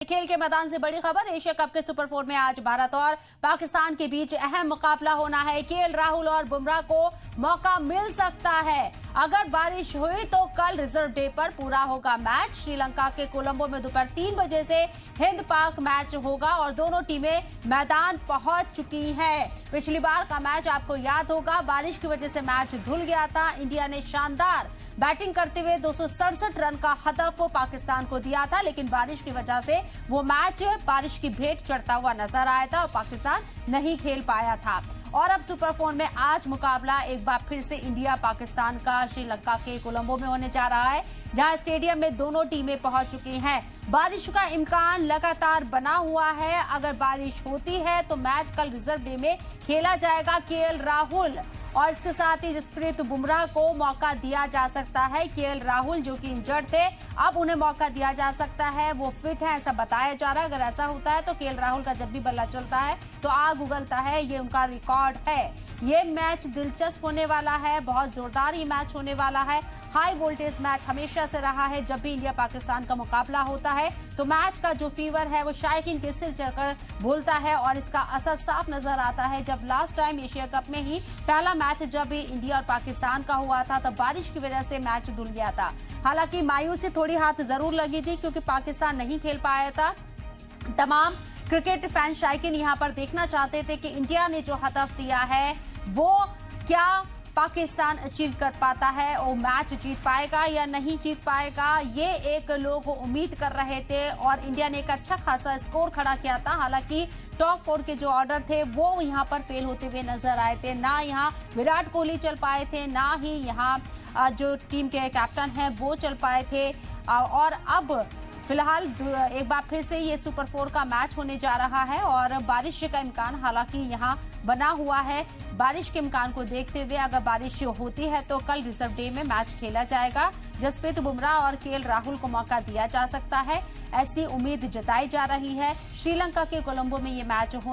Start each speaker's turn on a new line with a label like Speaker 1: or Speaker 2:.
Speaker 1: खेल के मैदान से बड़ी खबर। एशिया कप के सुपर 4 में आज भारत और पाकिस्तान के बीच अहम मुकाबला होना है। केएल राहुल और बुमराह को मौका मिल सकता है। अगर बारिश हुई तो कल रिजर्व डे पर पूरा होगा मैच। श्रीलंका के कोलंबो में दोपहर 3 बजे से हिंद पाक मैच होगा और दोनों टीमें मैदान पहुंच चुकी हैं। पिछली बार का मैच आपको याद होगा, बारिश की वजह से मैच धुल गया था। इंडिया ने शानदार बैटिंग करते हुए 267 रन का हदफ पाकिस्तान को दिया था, लेकिन बारिश की वजह से वो मैच बारिश की भेंट चढ़ता हुआ नजर आया था और पाकिस्तान नहीं खेल पाया था। और अब सुपर 4 में आज मुकाबला एक बार फिर से इंडिया पाकिस्तान का श्रीलंका के कोलंबो में होने जा रहा है, जहां स्टेडियम में दोनों टीमें पहुंच चुकी हैं। बारिश का इम्कान लगातार बना हुआ है। अगर बारिश होती है तो मैच कल रिजर्व डे में खेला जाएगा। केएल राहुल और इसके साथ ही जसप्रीत बुमराह को मौका दिया जा सकता है। केएल राहुल जो कि इंजर्ड थे, अब उन्हें मौका दिया जा सकता है। वो फिट है ऐसा बताया जा रहा है। अगर ऐसा होता है तो केएल राहुल का जब भी बल्ला चलता है तो आग उगलता है, ये उनका रिकॉर्ड है। ये मैच दिलचस्प होने वाला है, बहुत जोरदार ये मैच होने वाला है। हाई वोल्टेज मैच हमेशा से रहा है। जब भी इंडिया पाकिस्तान का मुकाबला होता है तो मैच का जो फीवर है वो शायकीन के सिर चढ़कर बोलता है और इसका असर साफ नजर आता है। जब लास्ट टाइम एशिया कप में ही पहला मैच जब भी इंडिया और पाकिस्तान का हुआ था तब बारिश की वजह से मैच धुल गया था। हालांकि मायूसी थोड़ी हाथ जरूर लगी थी क्योंकि पाकिस्तान नहीं खेल पाया था। तमाम क्रिकेट फैन शायकीन यहाँ पर देखना चाहते थे कि इंडिया ने जो हदफ दिया है वो क्या पाकिस्तान अचीव कर पाता है और मैच जीत पाएगा या नहीं जीत पाएगा, ये एक लोग उम्मीद कर रहे थे और इंडिया ने एक अच्छा खासा स्कोर खड़ा किया था। हालांकि टॉप 4 के जो ऑर्डर थे वो यहाँ पर फेल होते हुए नजर आए थे। ना यहाँ विराट कोहली चल पाए थे, ना ही यहाँ जो टीम के कैप्टन हैं वो चल पाए थे। और अब फिलहाल एक बार फिर से ये सुपर 4 का मैच होने जा रहा है और बारिश का इम्कान हालांकि यहाँ बना हुआ है। बारिश के इम्कान को देखते हुए अगर बारिश होती है तो कल रिजर्व डे में मैच खेला जाएगा। जसप्रीत बुमराह और केएल राहुल को मौका दिया जा सकता है, ऐसी उम्मीद जताई जा रही है। श्रीलंका के कोलंबो में ये मैच होना